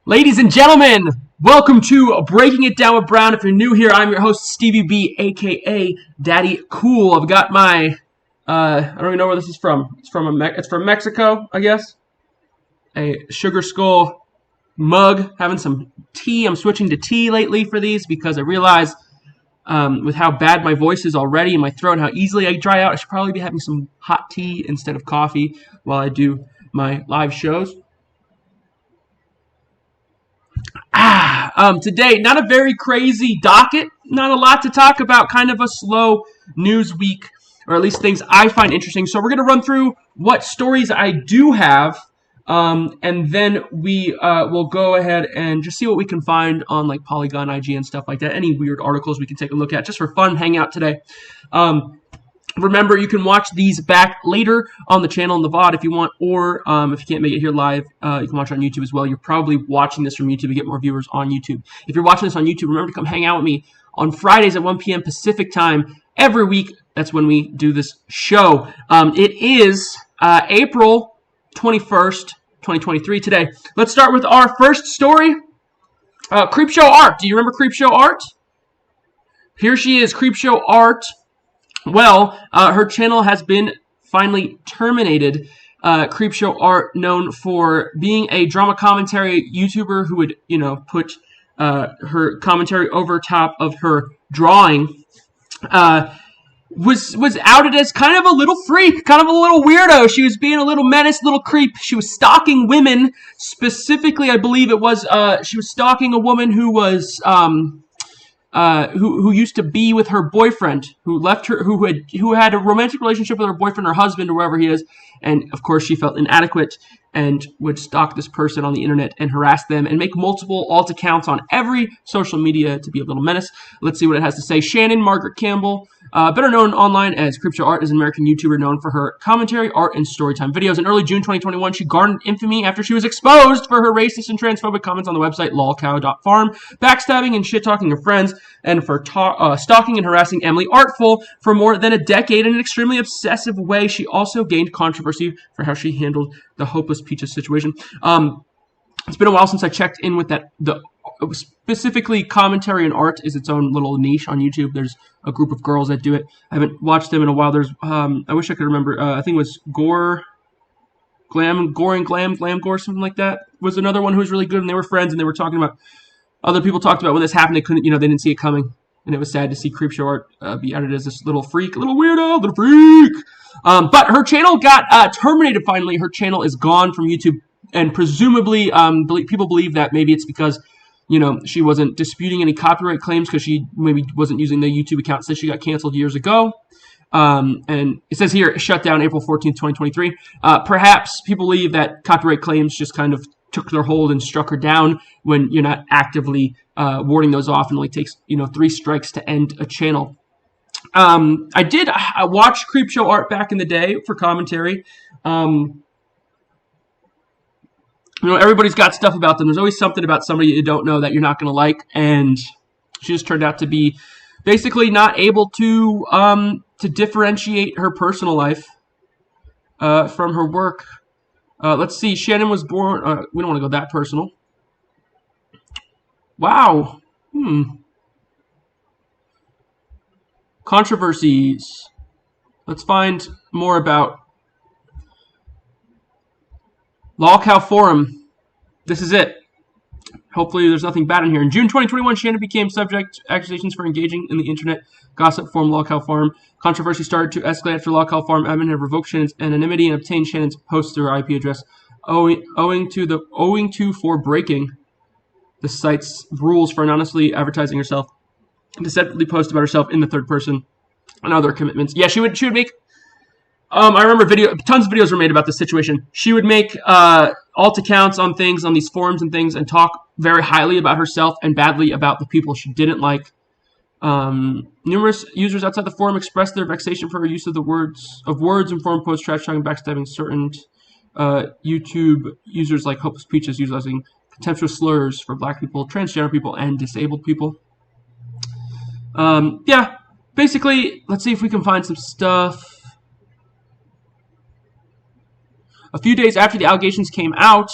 Ladies and gentlemen, welcome to Breaking It Down with Brown. If you're new here, I'm your host, Stevie B, aka Daddy Cool. I've got my, I don't even know where this is from. It's from Mexico, I guess. A Sugar Skull mug, having some tea. I'm switching to tea lately for these because I realize with how bad my voice is already in my throat and how easily I dry out, I should probably be having some hot tea instead of coffee while I do my live shows. Today, not a very crazy docket, not a lot to talk about, kind of a slow news week, or at least things I find interesting. So we're going to run through what stories I do have, and then we will go ahead and just see what we can find on like Polygon, IG, and stuff like that. Any weird articles we can take a look at just for fun, hang out today. Remember, you can watch these back later on the channel in the VOD if you want, or if you can't make it here live, you can watch on YouTube as well. You're probably watching this from YouTube to get more viewers on YouTube. If you're watching this on YouTube, remember to come hang out with me on Fridays at 1 p.m. Pacific time every week. That's when we do this show. It is April 21st, 2023 today. Let's start with our first story. Creepshowart. Do you remember Creepshowart? Here she is, Creepshowart. Well, her channel has been finally terminated. Creepshowart, known for being a drama commentary YouTuber who would, put her commentary over top of her drawing, was outed as kind of a little freak, kind of a little weirdo. She was being a little menace, little creep. She was stalking women. Specifically, I believe it was she was stalking a woman who was who used to be with her boyfriend, who left her, who had a romantic relationship with her boyfriend or husband or wherever he is, and of course she felt inadequate and would stalk this person on the internet and harass them and make multiple alt accounts on every social media to be a little menace. Let's see what it has to say. Shannon Margaret Campbell, better known online as Creepshowart, is an American YouTuber known for her commentary, art, and storytime videos. In early June 2021, she garnered infamy after she was exposed for her racist and transphobic comments on the website lolcow.farm, backstabbing and shit-talking her friends, and for stalking and harassing Emily Artful for more than a decade in an extremely obsessive way. She also gained controversy for how she handled the Hopeless Peaches situation. It's been a while since I checked in with that. Specifically, commentary and art is its own little niche on YouTube. There's a group of girls that do it. I haven't watched them in a while. There's, I wish I could remember. I think it was Gore and Glam, something like that. Was another one who was really good, and they were friends, and they were talking about. Other people talked about when this happened, they couldn't, they didn't see it coming, and it was sad to see Creepshowart be outed as this little freak, little weirdo, little freak. But her channel got terminated finally. Her channel is gone from YouTube, and presumably, people believe that maybe it's because, she wasn't disputing any copyright claims because she maybe wasn't using the YouTube account since she got canceled years ago. And it says here, shut down April 14th, 2023. Perhaps people believe that copyright claims just kind of took their hold and struck her down when you're not actively warding those off, and it only takes 3 strikes to end a channel. I did watch Creepshowart back in the day for commentary. Everybody's got stuff about them. There's always something about somebody you don't know that you're not going to like, and she just turned out to be basically not able to differentiate her personal life from her work. Let's see. Shannon was born. We don't want to go that personal. Wow. Controversies. Let's find more about Lolcow Forum. This is it. Hopefully there's nothing bad in here. In June 2021, Shannon became subject to accusations for engaging in the internet gossip forum Lolcow Forum. Controversy started to escalate after Lolcow Forum admin had revoked Shannon's anonymity and obtained Shannon's posts through her IP address, owing to for breaking the site's rules for anonymously advertising herself, deceptively post about herself in the third person, and other commitments. Yeah, she would make. I remember tons of videos were made about this situation. She would make alt accounts on things, on these forums and things, and talk very highly about herself and badly about the people she didn't like. Numerous users outside the forum expressed their vexation for her use of words in forum posts, trash talking, backstabbing certain YouTube users like Hopeless Peaches, utilizing contemptuous slurs for black people, transgender people, and disabled people. Yeah, basically, let's see if we can find some stuff. A few days after the allegations came out,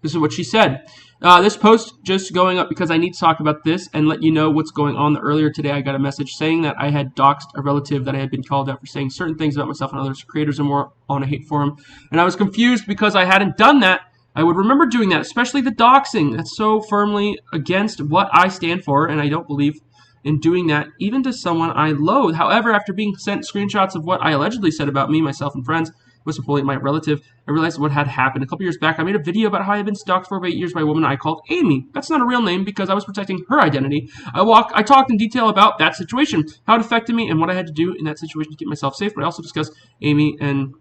This is what she said. This post just going up because I need to talk about this and let you know what's going on. Earlier today, I got a message saying that I had doxed a relative that I had been called out for saying certain things about myself and others. Creators are more on a hate forum. And I was confused because I hadn't done that. I would remember doing that, especially the doxing. That's so firmly against what I stand for, and I don't believe in doing that, even to someone I loathe. However, after being sent screenshots of what I allegedly said about me, myself, and friends, was bullying my relative, I realized what had happened. A couple years back, I made a video about how I had been stalked for over 8 years by a woman I called Amy. That's not a real name because I was protecting her identity. I talked in detail about that situation, how it affected me, and what I had to do in that situation to keep myself safe, but I also discussed Amy and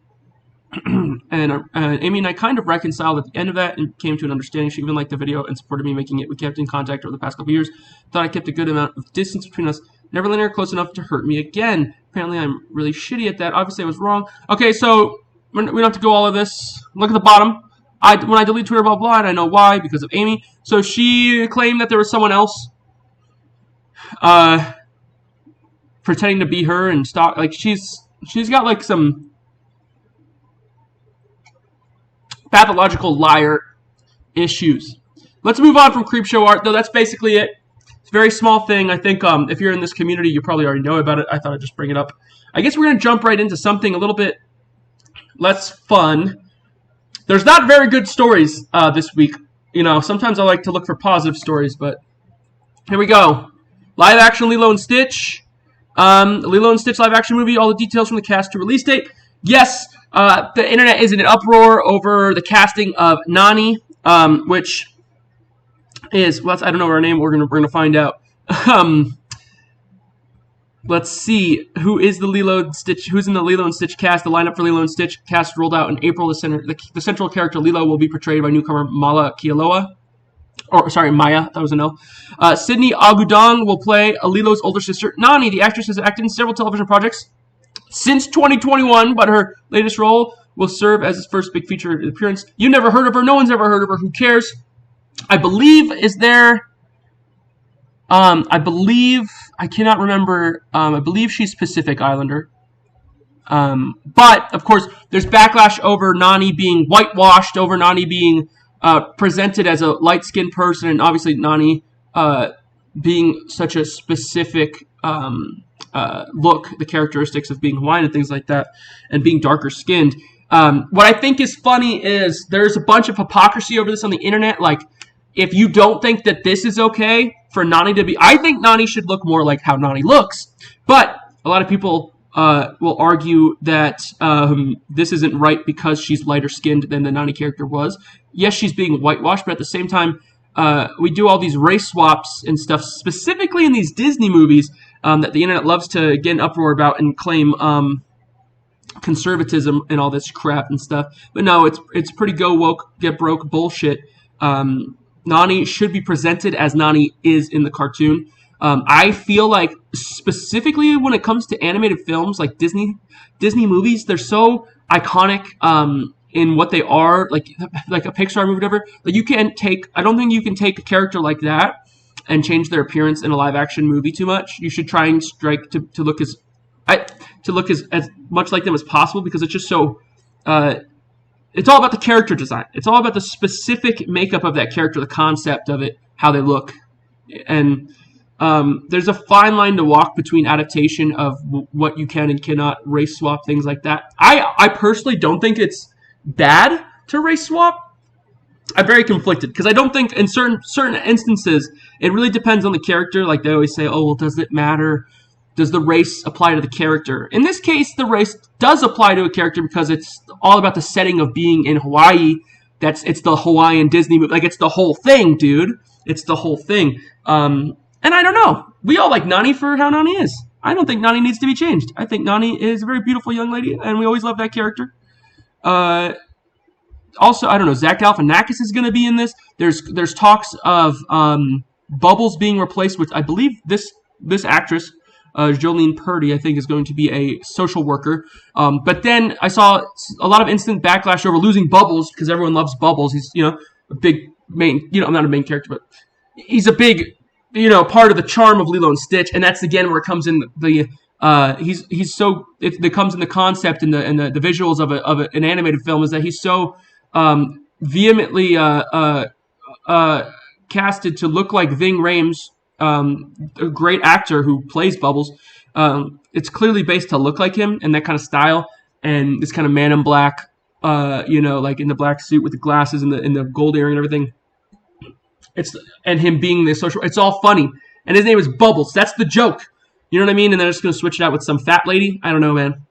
Amy and I kind of reconciled at the end of that and came to an understanding. She even liked the video and supported me making it. We kept in contact over the past couple years. Thought I kept a good amount of distance between us, never letting her close enough to hurt me again. Apparently, I'm really shitty at that. Obviously, I was wrong. Okay, so we don't have to go all of this. Look at the bottom. When I delete Twitter, blah, blah, and I know why, because of Amy. So she claimed that there was someone else pretending to be her and stalk. Like, she's got, like, some pathological liar issues. Let's move on from Creepshowart, though. That's basically it. It's a very small thing. I think if you're in this community, you probably already know about it. I thought I'd just bring it up. I guess we're going to jump right into something a little bit less fun. There's not very good stories this week. You know, sometimes I like to look for positive stories, but here we go. Live action Lilo and Stitch. Lilo and Stitch live action movie. All the details from the cast to release date. Yes, the internet is in an uproar over the casting of Nani, which is, well, I don't know her name. We're gonna find out. Let's see who's in the Lilo and Stitch cast. The lineup for Lilo and Stitch cast rolled out in April. The central character Lilo will be portrayed by newcomer Maya. That was a no. Sydney Agudong will play Lilo's older sister Nani. The actress has acted in several television projects since 2021, but her latest role will serve as his first big feature appearance. You never heard of her. No one's ever heard of her. Who cares? I believe I cannot remember. I believe she's Pacific Islander. But, of course, there's backlash over Nani being whitewashed, over Nani being presented as a light-skinned person, and obviously Nani being such a specific look, the characteristics of being Hawaiian and things like that, and being darker-skinned. What I think is funny is there's a bunch of hypocrisy over this on the internet. Like, if you don't think that this is okay for Nani to be... I think Nani should look more like how Nani looks. But a lot of people will argue that this isn't right because she's lighter skinned than the Nani character was. Yes, she's being whitewashed, but at the same time, we do all these race swaps and stuff, specifically in these Disney movies that the internet loves to get an uproar about and claim conservatism and all this crap and stuff. But no, it's pretty go woke, get broke bullshit. Nani should be presented as Nani is in the cartoon. I feel like specifically when it comes to animated films like Disney movies, they're so iconic in what they are, like a Pixar movie, whatever. Like I don't think you can take a character like that and change their appearance in a live action movie too much. You should try and strike to look as much like them as possible, because it's just so. It's all about the character design. It's all about the specific makeup of that character, the concept of it, how they look. And there's a fine line to walk between adaptation of what you can and cannot race swap, things like that. I personally don't think it's bad to race swap. I'm very conflicted, because I don't think in certain instances, it really depends on the character. Like they always say, oh, well, does it matter? Does the race apply to the character? In this case, the race does apply to a character because it's all about the setting of being in Hawaii. It's the Hawaiian Disney movie. Like, it's the whole thing, dude. It's the whole thing. And I don't know. We all like Nani for how Nani is. I don't think Nani needs to be changed. I think Nani is a very beautiful young lady, and we always love that character. Also, I don't know, Zach Galifianakis is going to be in this. There's talks of Bubbles being replaced with, I believe, this actress, Jolene Purdy, I think, is going to be a social worker. But then I saw a lot of instant backlash over losing Bubbles, because everyone loves Bubbles. He's, a big main, not a main character, but he's a big, part of the charm of Lilo and Stitch. And that's, again, where it comes in it comes in the concept and the visuals of an animated film, is that he's so vehemently casted to look like Ving Rhames, a great actor who plays Bubbles. It's clearly based to look like him and that kind of style, and this kind of man in black, like in the black suit with the glasses and the gold earring and everything. And him being the social. It's all funny, and his name is Bubbles. That's the joke. You know what I mean? And they're just gonna switch it out with some fat lady. I don't know, man.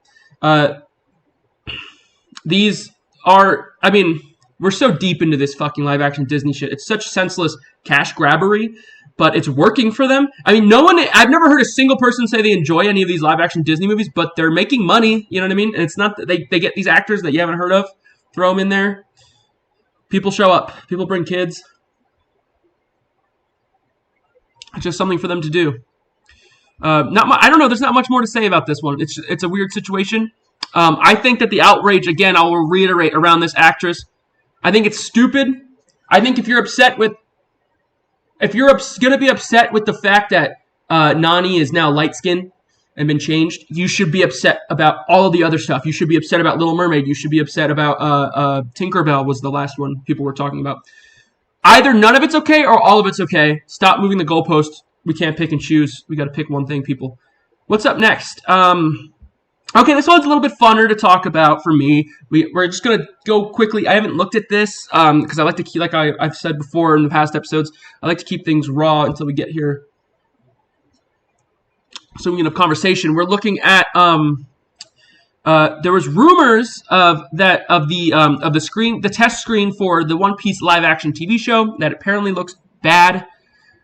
These are. I mean, we're so deep into this fucking live action Disney shit. It's such senseless cash grabbery, but it's working for them. I mean, I've never heard a single person say they enjoy any of these live action Disney movies, but they're making money. You know what I mean? And it's not that they get these actors that you haven't heard of, throw them in there. People show up. People bring kids. It's just something for them to do. I don't know. There's not much more to say about this one. It's a weird situation. I think that the outrage, again, I will reiterate, around this actress, I think it's stupid. I think if you're going to be upset with the fact that Nani is now light-skinned and been changed, you should be upset about all of the other stuff. You should be upset about Little Mermaid. You should be upset about Tinkerbell was the last one people were talking about. Either none of it's okay or all of it's okay. Stop moving the goalpost. We can't pick and choose. We got to pick one thing, people. What's up next? Okay, this one's a little bit funner to talk about for me. We're just going to go quickly. I haven't looked at this because I like to keep, like I've said before in the past episodes, I like to keep things raw until we get here. So we can have conversation. We're looking at there was rumors of the test screen for the One Piece live action TV show that apparently looks bad,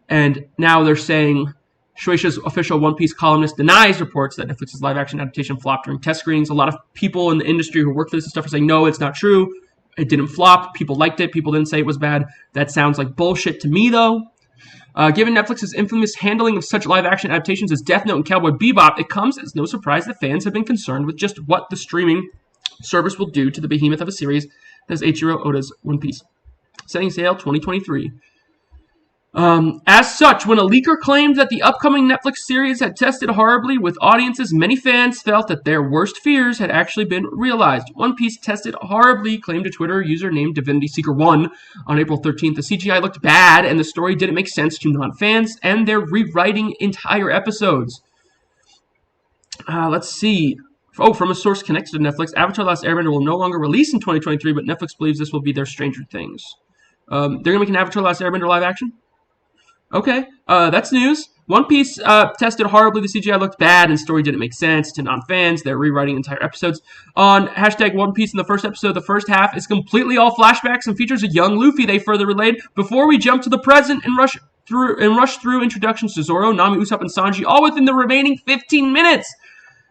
and now they're saying Shueisha's official One Piece columnist denies reports that Netflix's live-action adaptation flopped during test screenings. A lot of people in the industry who work for this and stuff are saying, no, it's not true. It didn't flop. People liked it. People didn't say it was bad. That sounds like bullshit to me, though. Given Netflix's infamous handling of such live-action adaptations as Death Note and Cowboy Bebop, it comes as no surprise that fans have been concerned with just what the streaming service will do to the behemoth of a series that is Eiichiro Oda's One Piece. Setting sail 2023. As such, when a leaker claimed that the upcoming Netflix series had tested horribly with audiences, many fans felt that their worst fears had actually been realized. One Piece tested horribly, claimed a Twitter user named DivinitySeeker1 on April 13th. The CGI looked bad, and the story didn't make sense to non-fans, and they're rewriting entire episodes. Let's see. Oh, from a source connected to Netflix, Avatar: The Last Airbender will no longer release in 2023, but Netflix believes this will be their Stranger Things. They're going to make an Avatar: The Last Airbender live action? Okay, that's news. One Piece tested horribly, the CGI looked bad, and story didn't make sense to non-fans. They're rewriting entire episodes. On hashtag One Piece in the first episode, the first half is completely all flashbacks and features a young Luffy, they further relayed, before we jump to the present and rush through introductions to Zoro, Nami, Usopp, and Sanji, all within the remaining 15 minutes.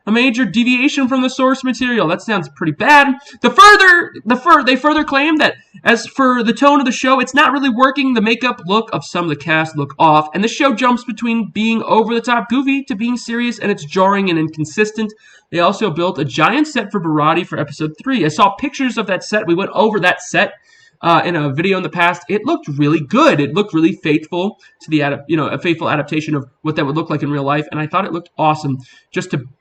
A major deviation from the source material. That sounds pretty bad. They further claim that as for the tone of the show, it's not really working. The makeup look of some of the cast look off, and the show jumps between being over-the-top goofy to being serious, and it's jarring and inconsistent. They also built a giant set for Barati for episode 3. I saw pictures of that set. We went over that set in a video in the past. It looked really good. It looked really faithful to the a faithful adaptation of what that would look like in real life, and I thought it looked awesome.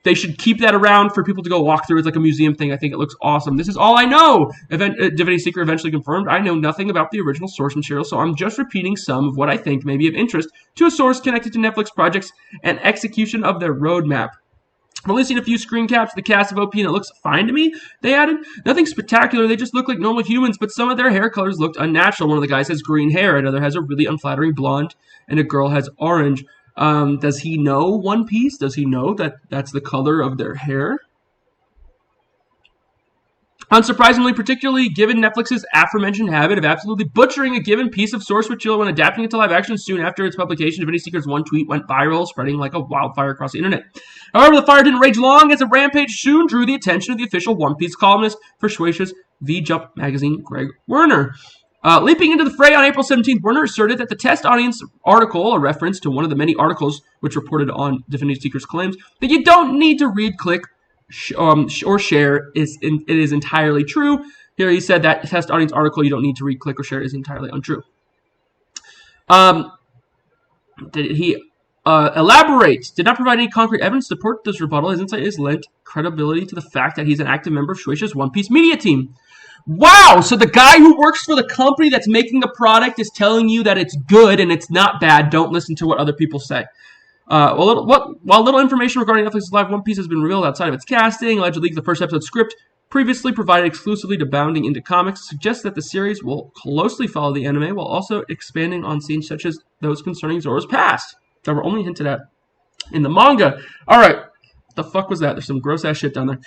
They should keep that around for people to go walk through. It's like a museum thing. I think it looks awesome. This is all I know. Divinity Seeker eventually confirmed. I know nothing about the original source material, so I'm just repeating some of what I think may be of interest to a source connected to Netflix projects and execution of their roadmap. I've only seen a few screen caps of the cast of OP, and it looks fine to me, they added. Nothing spectacular, they just look like normal humans, but some of their hair colors looked unnatural. One of the guys has green hair, another has a really unflattering blonde, and a girl has orange. Does he know One Piece? Does he know that that's the color of their hair? Unsurprisingly, particularly given Netflix's aforementioned habit of absolutely butchering a given piece of source material when adapting it to live action soon after its publication, Divinity Seeker's one tweet went viral, spreading like a wildfire across the internet. However, the fire didn't rage long, as a rampage soon drew the attention of the official One Piece columnist for Shueisha's V-Jump magazine, Greg Werner. Leaping into the fray on April 17th, Werner asserted that the test audience article, a reference to one of the many articles which reported on Divinity Seeker's claims, that you don't need to read, click, or share it is entirely true. Here he said that test audience article you don't need to read, click, or share is entirely untrue. elaborate. Did not provide any concrete evidence to support this rebuttal. His insight is lent credibility to the fact that he's an active member of Shueisha's One Piece media team. Wow, so the guy who works for the company that's making the product is telling you that it's good and it's not bad. Don't listen to what other people say. While little information regarding Netflix's live One Piece has been revealed outside of its casting, allegedly the first episode script previously provided exclusively to Bounding into Comics suggests that the series will closely follow the anime while also expanding on scenes such as those concerning Zoro's past that were only hinted at in the manga. All right, what the fuck was that? There's some gross ass shit down there.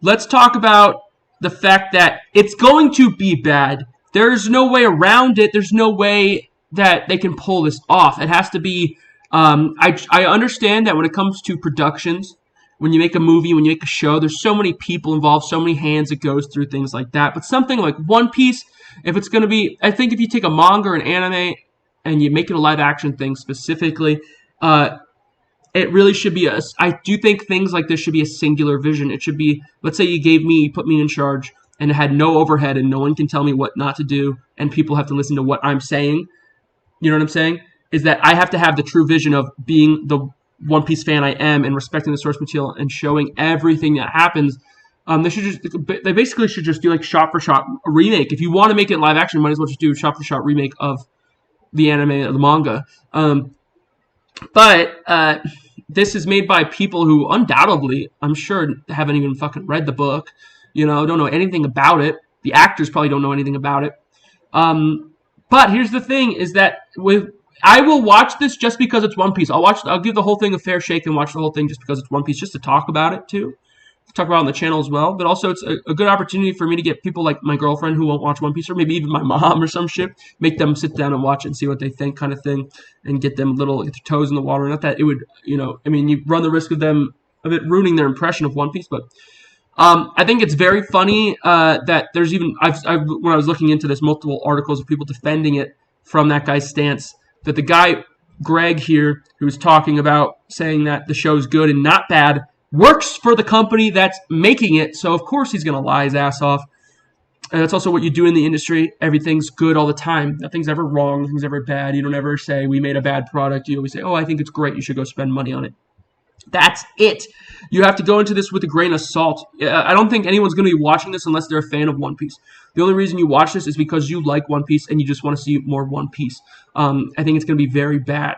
Let's talk about the fact that it's going to be bad. There's no way around it. There's no way that they can pull this off. It has to be. I understand that when it comes to productions, when you make a movie, when you make a show, there's so many people involved, so many hands it goes through, things like that. But something like One Piece, if it's going to be, I think if you take a manga or an anime and you make it a live action thing specifically, it really should be I do think things like this should be a singular vision. It should be, let's say you put me in charge and it had no overhead and no one can tell me what not to do and people have to listen to what I'm saying. You know what I'm saying? Is that I have to have the true vision of being the One Piece fan I am and respecting the source material and showing everything that happens. They basically should just do like shot for shot remake. If you want to make it live action, you might as well just do a shot for shot remake of the anime or the manga. But this is made by people who undoubtedly, I'm sure, haven't even fucking read the book. You know, don't know anything about it. The actors probably don't know anything about it. But here's the thing: is that I will watch this just because it's One Piece. I'll give the whole thing a fair shake and watch the whole thing just because it's One Piece, just to talk about it too. Talk about it on the channel as well. But also it's a good opportunity for me to get people like my girlfriend who won't watch One Piece, or maybe even my mom or some shit, make them sit down and watch it and see what they think, kind of thing, and get their toes in the water. Not that it would, you run the risk of it ruining their impression of One Piece, but I think it's very funny that there's even when I was looking into this, multiple articles of people defending it from that guy's stance. That the guy, Greg here, who's talking about saying that the show's good and not bad, works for the company that's making it, so of course he's going to lie his ass off. And that's also what you do in the industry. Everything's good all the time. Nothing's ever wrong. Nothing's ever bad. You don't ever say, we made a bad product. You always say, oh, I think it's great. You should go spend money on it. That's it. You have to go into this with a grain of salt. I don't think anyone's going to be watching this unless they're a fan of One Piece. The only reason you watch this is because you like One Piece and you just want to see more One Piece. I think it's going to be very bad.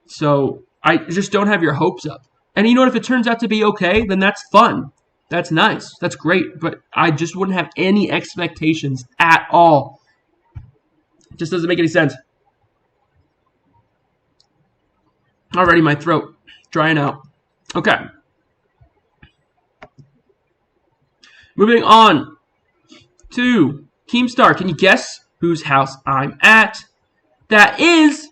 So I just don't have your hopes up. And you know what? If it turns out to be okay, then that's fun. That's nice. That's great. But I just wouldn't have any expectations at all. It just doesn't make any sense. Already my throat drying out. Okay. Moving on to Keemstar. Can you guess whose house I'm at? That is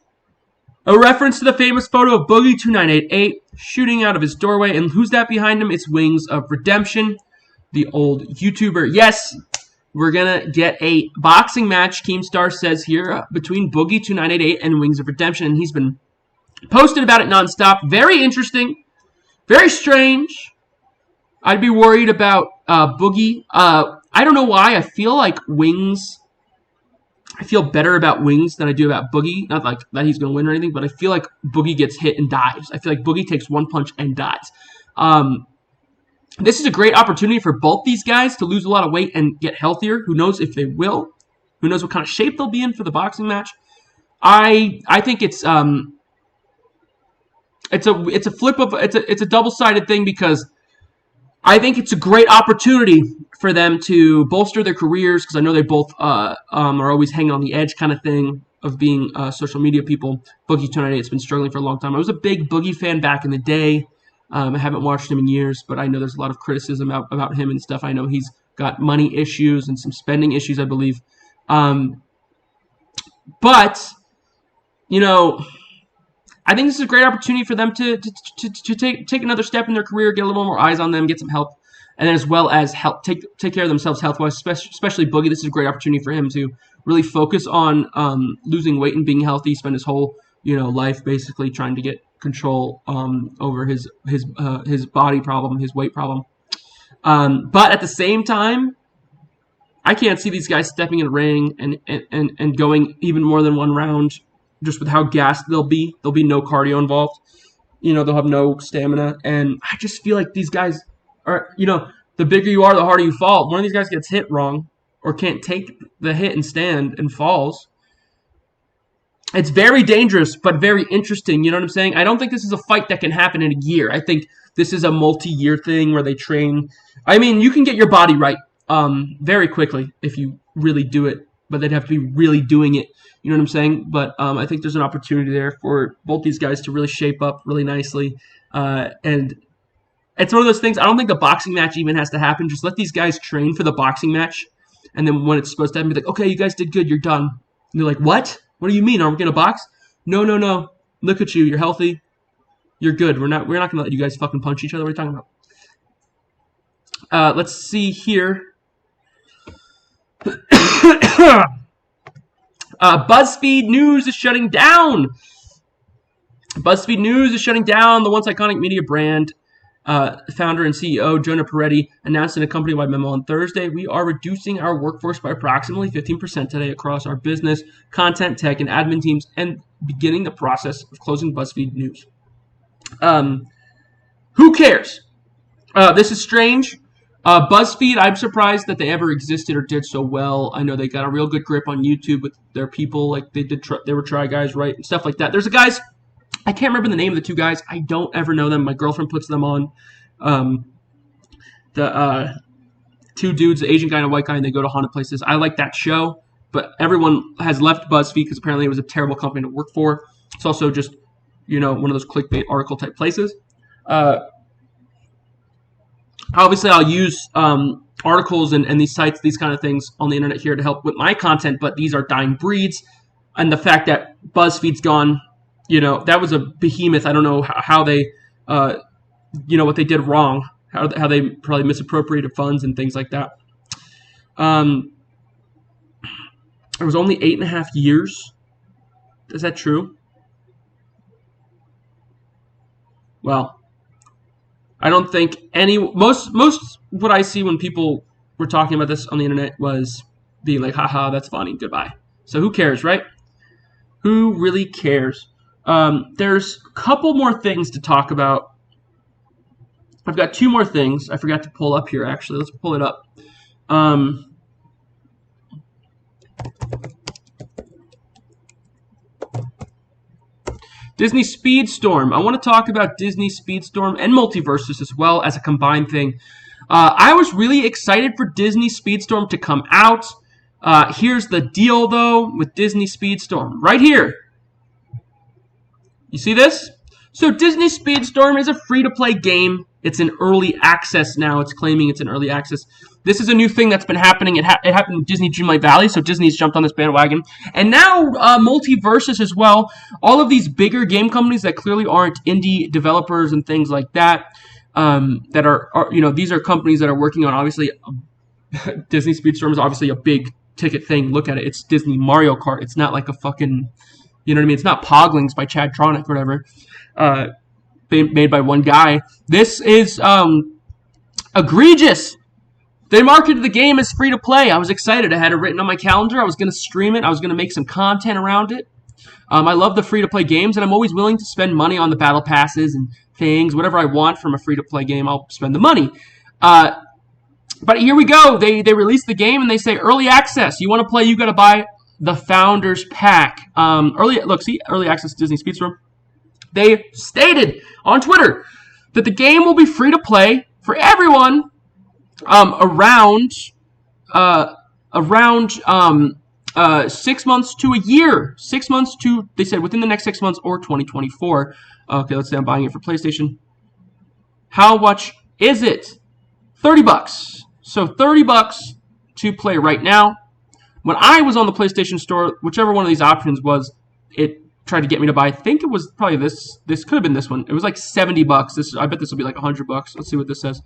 a reference to the famous photo of Boogie2988 shooting out of his doorway. And who's that behind him? It's Wings of Redemption, the old YouTuber. Yes, we're going to get a boxing match, Keemstar says here, between Boogie2988 and Wings of Redemption. And he's been posted about it nonstop. Very interesting. Very strange. I'd be worried about Boogie. I don't know why. I feel like Wings... I feel better about Wings than I do about Boogie. Not like that he's going to win or anything, but I feel like Boogie gets hit and dies. I feel like Boogie takes one punch and dies. This is a great opportunity for both these guys to lose a lot of weight and get healthier. Who knows if they will? Who knows what kind of shape they'll be in for the boxing match? I think it's a double-sided thing because I think it's a great opportunity for them to bolster their careers because I know they both are always hanging on the edge kind of thing of being social media people. Boogie2988 has been struggling for a long time. I was a big Boogie fan back in the day. I haven't watched him in years, but I know there's a lot of criticism about him and stuff. I know he's got money issues and some spending issues, I believe. But, I think this is a great opportunity for them to take another step in their career, get a little more eyes on them, get some help, and then as well as help take care of themselves health-wise, especially Boogie. This is a great opportunity for him to really focus on losing weight and being healthy, spend his whole life basically trying to get control over his body problem, his weight problem. But at the same time, I can't see these guys stepping in a ring and going even more than one round just with how gassed they'll be. There'll be no cardio involved. You know, they'll have no stamina. And I just feel like these guys are, you know, the bigger you are, the harder you fall. One of these guys gets hit wrong or can't take the hit and stand and falls. It's very dangerous, but very interesting. You know what I'm saying? I don't think this is a fight that can happen in a year. I think this is a multi-year thing where they train. I mean, you can get your body right very quickly if you really do it, but they'd have to be really doing it. You know what I'm saying? But I think there's an opportunity there for both these guys to really shape up really nicely. And it's one of those things, I don't think the boxing match even has to happen. Just let these guys train for the boxing match. And then when it's supposed to happen, be like, okay, you guys did good. You're done. And they're like, what? What do you mean? Are we going to box? No. Look at you. You're healthy. You're good. We're not going to let you guys fucking punch each other. What are you talking about? Let's see here. BuzzFeed News is shutting down. BuzzFeed News is shutting down. The once iconic media brand founder and CEO Jonah Peretti announced in a company-wide memo on Thursday, we are reducing our workforce by approximately 15% today across our business, content, tech, and admin teams, and beginning the process of closing BuzzFeed News. Who cares? This is strange. BuzzFeed, I'm surprised that they ever existed or did so well. I know they got a real good grip on YouTube with their people, like they were Try Guys, right, and stuff like that. There's a guys, I can't remember the name of the two guys. I don't ever know them. My girlfriend puts them on. The two dudes, the Asian guy and a white guy, and they go to haunted places. I like that show, but everyone has left BuzzFeed because apparently it was a terrible company to work for. It's also just, you know, one of those clickbait article type places. Obviously, I'll use articles and these sites, these kind of things on the internet here to help with my content, but these are dying breeds. And the fact that BuzzFeed's gone, you know, that was a behemoth. I don't know how they, you know, what they did wrong, how they probably misappropriated funds and things like that. It was only 8.5 years. Is that true? Well, I don't think most what I see when people were talking about this on the internet was being like, haha, that's funny, goodbye. So who cares, right? Who really cares? There's a couple more things to talk about. I've got two more things I forgot to pull up here, actually. Let's pull it up. Disney Speedstorm. I want to talk about Disney Speedstorm and Multiversus as well as a combined thing. I was really excited for Disney Speedstorm to come out. Here's the deal, though, with Disney Speedstorm. Right here. You see this? So Disney Speedstorm is a free-to-play game. It's in early access now. It's claiming it's in early access. This is a new thing that's been happening. It happened in Disney Dreamlight Valley, so Disney's jumped on this bandwagon. And now Multiversus as well. All of these bigger game companies that clearly aren't indie developers and things like that, that are you know, these are companies that are working on, obviously, Disney Speedstorm is obviously a big ticket thing. Look at it. It's Disney Mario Kart. It's not like a fucking, you know what I mean? It's not Poglings by Chadtronic or whatever. Made by one guy. This is egregious. They marketed the game as free to play. I was excited. I had it written on my calendar. I was going to stream it. I was going to make some content around it. I love the free to play games, and I'm always willing to spend money on the battle passes and things. Whatever I want from a free to play game, I'll spend the money. But here we go. They release the game and they say early access. You want to play? You got to buy the Founders Pack. Early access to Disney Speedstorm. They stated on Twitter that the game will be free to play for everyone around 6 months to a year. 6 months to, they said, within the next 6 months or 2024. Okay, let's say I'm buying it for PlayStation. How much is it? $30. So $30 to play right now. When I was on the PlayStation Store, whichever one of these options was, it tried to get me to buy. I think it was probably this. This could have been this one. It was like $70. I bet this will be like $100. Let's see what this says.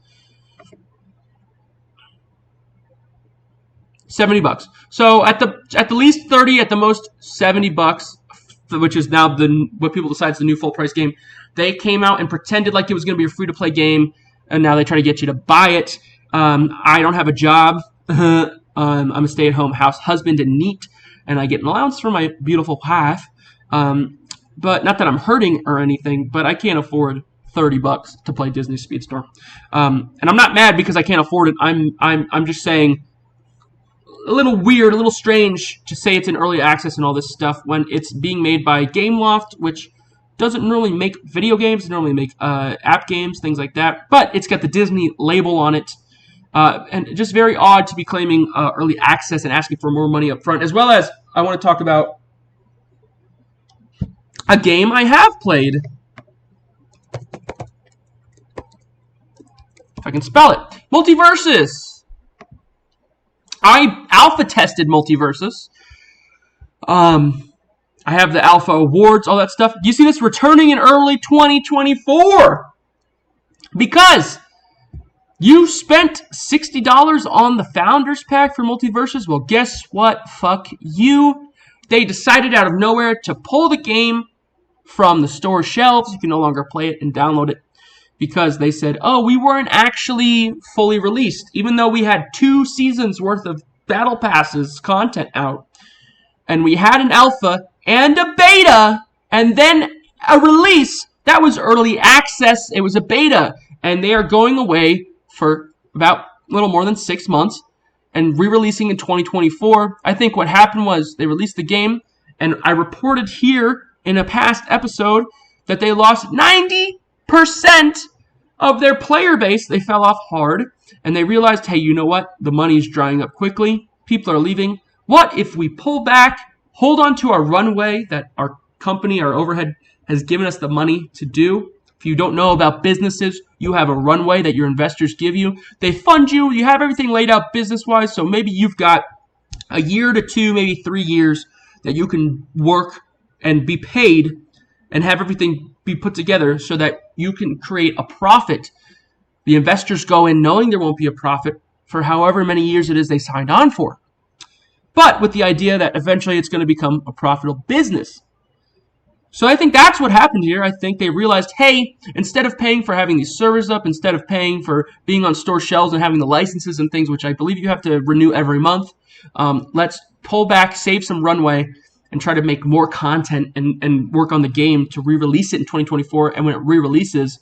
$70. So at the least 30, at the most $70, which is now what people decide is the new full price game. They came out and pretended like it was going to be a free to play game, and now they try to get you to buy it. I don't have a job. I'm a stay-at-home house husband and neat, and I get an allowance from my beautiful wife. But not that I'm hurting or anything, but I can't afford $30 to play Disney Speedstorm. And I'm not mad because I can't afford it. I'm just saying, a little weird, a little strange to say it's in early access and all this stuff when it's being made by Gameloft, which doesn't normally make video games, doesn't normally make app games, things like that. But it's got the Disney label on it. And just very odd to be claiming early access and asking for more money up front. As well as, I want to talk about a game I have played. If I can spell it. Multiversus. I alpha tested Multiversus. I have the alpha awards, all that stuff. Do you see this returning in early 2024? Because you spent $60 on the Founders Pack for Multiversus. Well, guess what? Fuck you. They decided out of nowhere to pull the game from the store shelves. You can no longer play it and download it. Because they said, oh, we weren't actually fully released, even though we had 2 seasons worth of Battle Passes content out. And we had an alpha and a beta, and then a release. That was early access. It was a beta. And they are going away for about a little more than 6 months and re-releasing in 2024. I think what happened was they released the game, and I reported here in a past episode that they lost 90% of their player base. They fell off hard, and they realized, hey, you know what? The money's drying up quickly. People are leaving. What if we pull back, hold on to our runway that our company, our overhead, has given us the money to do? If you don't know about businesses, you have a runway that your investors give you. They fund you. You have everything laid out business-wise, so maybe you've got a year to 2, maybe 3 years that you can work and be paid and have everything be put together so that you can create a profit. The investors go in knowing there won't be a profit for however many years it is they signed on for. But with the idea that eventually it's going to become a profitable business. So I think that's what happened here. I think they realized, hey, instead of paying for having these servers up, instead of paying for being on store shelves and having the licenses and things, which I believe you have to renew every month, let's pull back, save some runway, and try to make more content and work on the game to re-release it in 2024. And when it re-releases,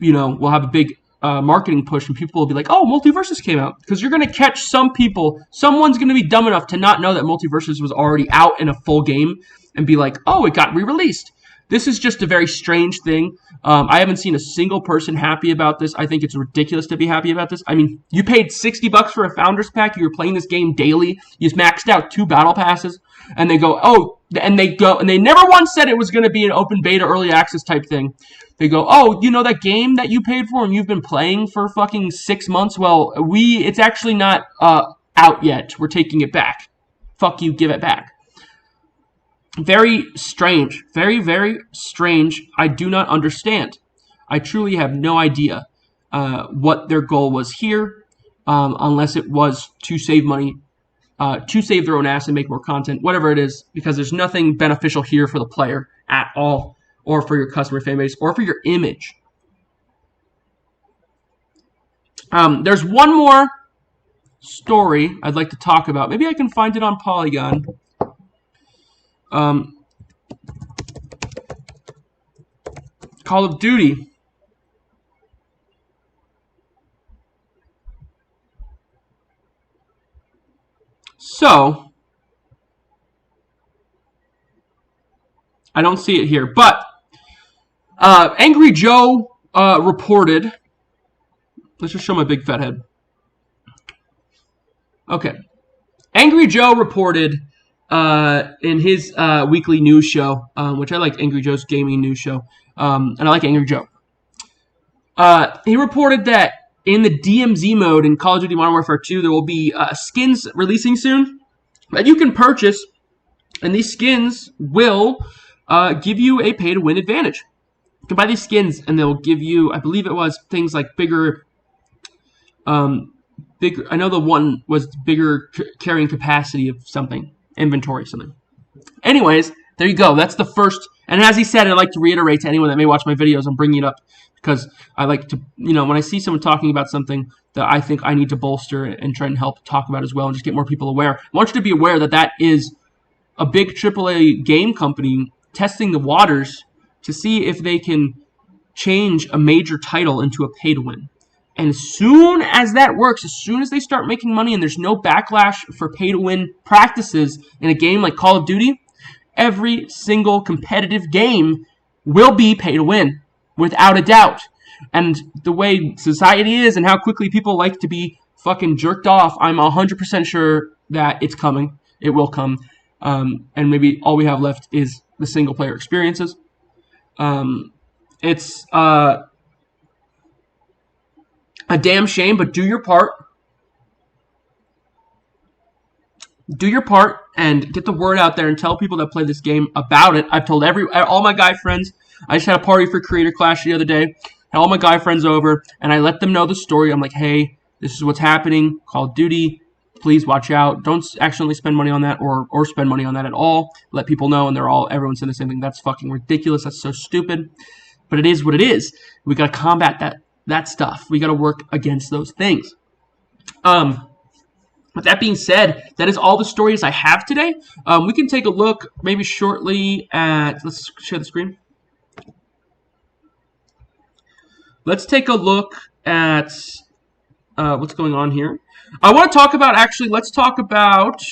you know, we'll have a big marketing push, and people will be like, oh, Multiversus came out. Because you're going to catch some people. Someone's going to be dumb enough to not know that Multiversus was already out in a full game and be like, oh, it got re-released. This is just a very strange thing. I haven't seen a single person happy about this. I think it's ridiculous to be happy about this. I mean, you paid $60 for a Founders Pack. You were playing this game daily. You maxed out 2 Battle Passes. And they go, oh, and they never once said it was going to be an open beta early access type thing. They go, oh, you know that game that you paid for and you've been playing for fucking 6 months? Well, it's actually not out yet. We're taking it back. Fuck you, give it back. Very strange. Very, very strange. I do not understand. I truly have no idea what their goal was here, unless it was to save money, to save their own ass and make more content, whatever it is, because there's nothing beneficial here for the player at all, or for your customer fan base, or for your image. There's one more story I'd like to talk about. Maybe I can find it on Polygon. Call of Duty. So, I don't see it here, but Angry Joe reported. Let's just show my big fat head. Okay. Angry Joe reported in his weekly news show, which I like Angry Joe's gaming news show, and I like Angry Joe. He reported that in the DMZ mode in Call of Duty Modern Warfare 2, there will be skins releasing soon that you can purchase, and these skins will give you a pay-to-win advantage. You can buy these skins, and they'll give you, I believe it was, things like bigger, I know the one was bigger carrying capacity of something, inventory, something. Anyways, there you go. That's the first, and as he said, I'd like to reiterate to anyone that may watch my videos, I'm bringing it up because I like to, you know, when I see someone talking about something that I think I need to bolster and try and help talk about as well and just get more people aware. I want you to be aware that that is a big AAA game company testing the waters to see if they can change a major title into a pay-to-win. And as soon as that works, as soon as they start making money and there's no backlash for pay-to-win practices in a game like Call of Duty, every single competitive game will be pay-to-win, without a doubt. And the way society is and how quickly people like to be fucking jerked off, I'm 100% sure that it's coming. It will come. And maybe all we have left is the single-player experiences. It's a damn shame, but do your part. Do your part and get the word out there and tell people that play this game about it. I've told all my guy friends. I just had a party for Creator Clash the other day. Had all my guy friends over, and I let them know the story. I'm like, hey, this is what's happening. Call of Duty. Please watch out. Don't accidentally spend money on that or spend money on that at all. Let people know, and everyone's saying the same thing. That's fucking ridiculous. That's so stupid. But it is what it is. We got to combat that stuff. We got to work against those things. With that being said, that is all the stories I have today. We can take a look maybe shortly at... Let's share the screen. Let's take a look at what's going on here. I want to talk about, actually, let's talk about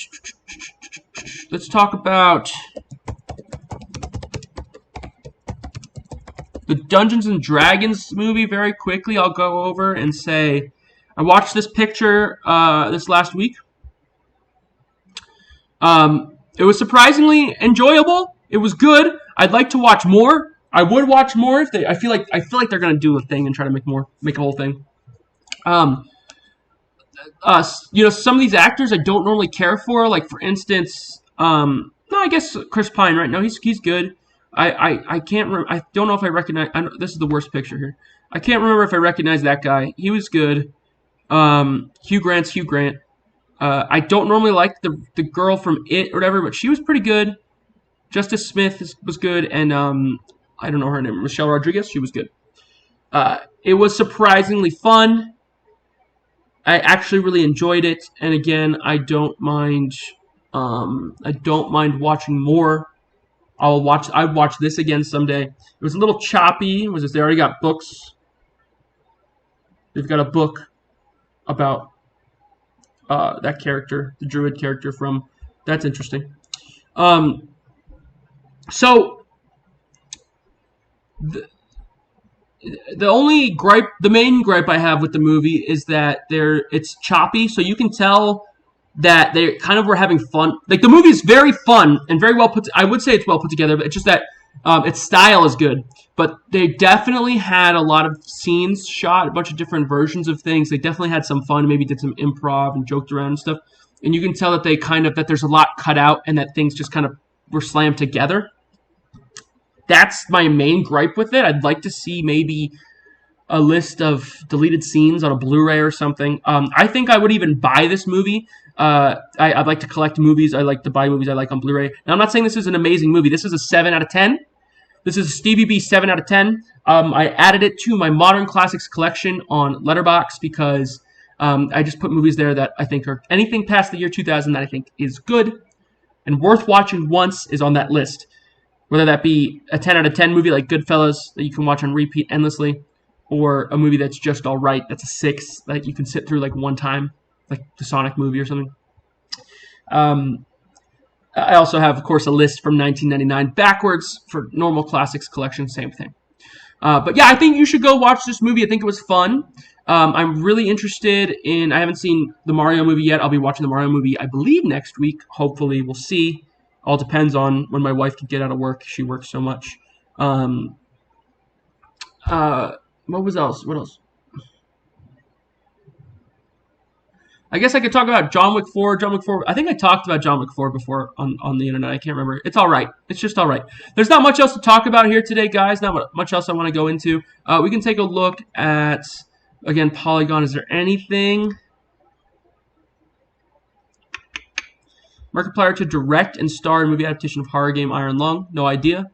the Dungeons and Dragons movie very quickly. I'll go over and say, I watched this picture this last week. It was surprisingly enjoyable. It was good. I'd like to watch more. I would watch more if I feel like they're gonna do a thing and try to make a whole thing. Some of these actors I don't normally care for. Like for instance, no, I guess Chris Pine. Right? No, he's good. I can't remember. I don't know if I recognize. This is the worst picture here. I can't remember if I recognize that guy. He was good. Hugh Grant's Hugh Grant. I don't normally like the girl from It or whatever, but she was pretty good. Justice Smith was good, and I don't know her name. Michelle Rodriguez. She was good. It was surprisingly fun. I actually really enjoyed it, and again, I don't mind watching more. I'd watch this again someday. It was a little choppy. They already got books. They've got a book about that character, the druid character from. That's interesting. So the main gripe I have with the movie is that it's choppy, so you can tell that they kind of were having fun. Like the movie is very fun and very well put. I would say it's well put together, but it's just that its style is good. But they definitely had a lot of scenes shot, a bunch of different versions of things. They definitely had some fun, maybe did some improv and joked around and stuff. And you can tell that that there's a lot cut out and that things just kind of were slammed together. That's my main gripe with it. I'd like to see maybe a list of deleted scenes on a Blu-ray or something. I think I would even buy this movie. I'd like to collect movies. I like to buy movies I like on Blu-ray. Now, I'm not saying this is an amazing movie. This is a 7 out of 10. This is a Stevie B 7 out of 10. I added it to my Modern Classics collection on Letterboxd because I just put movies there that I think are anything past the year 2000 that I think is good and worth watching once is on that list. Whether that be a 10 out of 10 movie like Goodfellas that you can watch on repeat endlessly, or a movie that's just all right, that's a 6 that you can sit through like one time, like the Sonic movie or something. I also have, of course, a list from 1999 backwards for normal classics collection, same thing. But yeah, I think you should go watch this movie. I think it was fun. I'm really interested in, I haven't seen the Mario movie yet. I'll be watching the Mario movie, I believe, next week. Hopefully, we'll see. All depends on when my wife can get out of work. She works so much. What else? I guess I could talk about John Wick 4. John Wick 4. I think I talked about John Wick 4 before on the internet. I can't remember. It's all right. It's just all right. There's not much else to talk about here today, guys. Not much else I want to go into. We can take a look at, again, Polygon. Is there anything? Markiplier to direct and star in movie adaptation of horror game Iron Lung. No idea.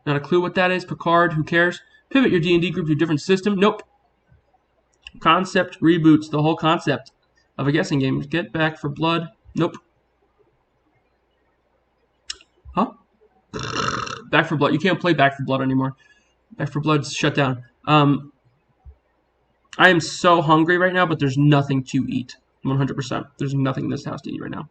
Not a clue what that is. Picard. Who cares? Pivot your D&D group to a different system. Nope. Concept reboots. The whole concept of a guessing game. Get Back for Blood. Nope. Back 4 Blood. You can't play Back 4 Blood anymore. Back 4 Blood's shut down. I am so hungry right now, but there's nothing to eat. 100%. There's nothing in this house to eat right now.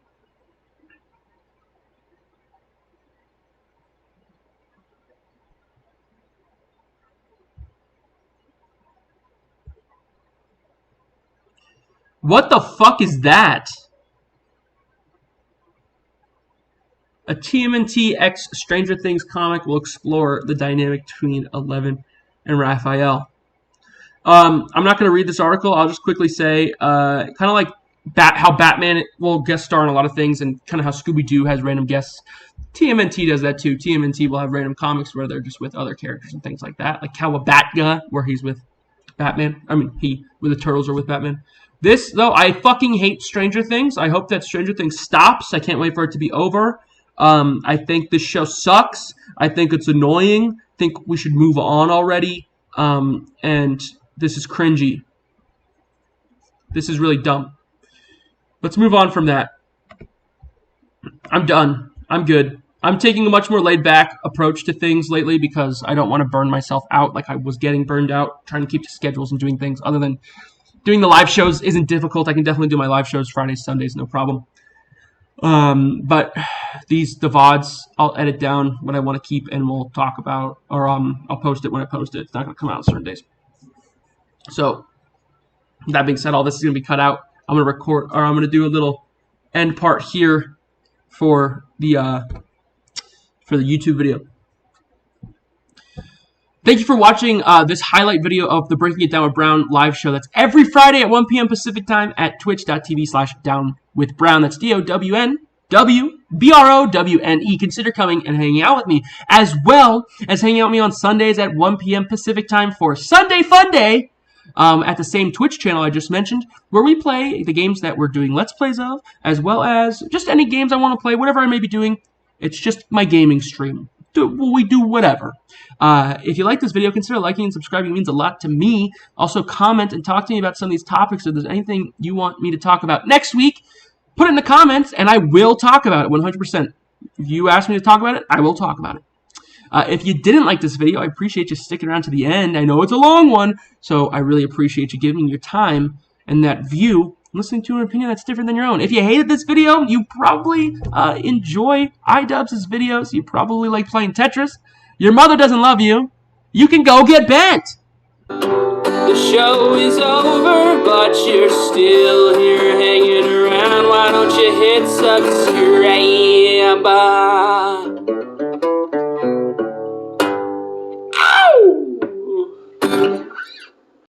What the fuck is that? A TMNT X Stranger Things comic will explore the dynamic between Eleven and Raphael. I'm not going to read this article. I'll just quickly say, kind of like how Batman will guest star in a lot of things, and kind of how Scooby-Doo has random guests. TMNT does that too. TMNT will have random comics where they're just with other characters and things like that. Like Cowabunga, where he's with Batman. I mean, with the Turtles or with Batman. This, though, I fucking hate Stranger Things. I hope that Stranger Things stops. I can't wait for it to be over. I think this show sucks. I think it's annoying. I think we should move on already. And this is cringy. This is really dumb. Let's move on from that. I'm done. I'm good. I'm taking a much more laid-back approach to things lately because I don't want to burn myself out like I was getting burned out, trying to keep to schedules and doing things other than doing the live shows isn't difficult. I can definitely do my live shows Fridays, Sundays, no problem. But the VODs, I'll edit down what I want to keep and we'll talk about, or I'll post it when I post it. It's not going to come out on certain days. So, that being said, all this is going to be cut out. I'm going to record, or I'm going to do a little end part here for the YouTube video. Thank you for watching this highlight video of the Breaking It Down with Brown live show. That's every Friday at 1 p.m. Pacific time at twitch.tv/downwithbrown. That's DOWNWBROWNE. Consider coming and hanging out with me, as well as hanging out with me on Sundays at 1 p.m. Pacific time for Sunday Fun Day at the same Twitch channel I just mentioned, where we play the games that we're doing Let's Plays of, as well as just any games I want to play, whatever I may be doing. It's just my gaming stream. We do whatever. If you like this video, consider liking and subscribing. It means a lot to me. Also, comment and talk to me about some of these topics. If there's anything you want me to talk about next week, put it in the comments, and I will talk about it 100%. If you ask me to talk about it, I will talk about it. If you didn't like this video, I appreciate you sticking around to the end. I know it's a long one, so I really appreciate you giving your time and that view, listening to an opinion that's different than your own. If you hated this video, you probably enjoy iDubbbz' videos. You probably like playing Tetris. Your mother doesn't love you. You can go get bent. The show is over, but you're still here hanging around. Why don't you hit subscribe?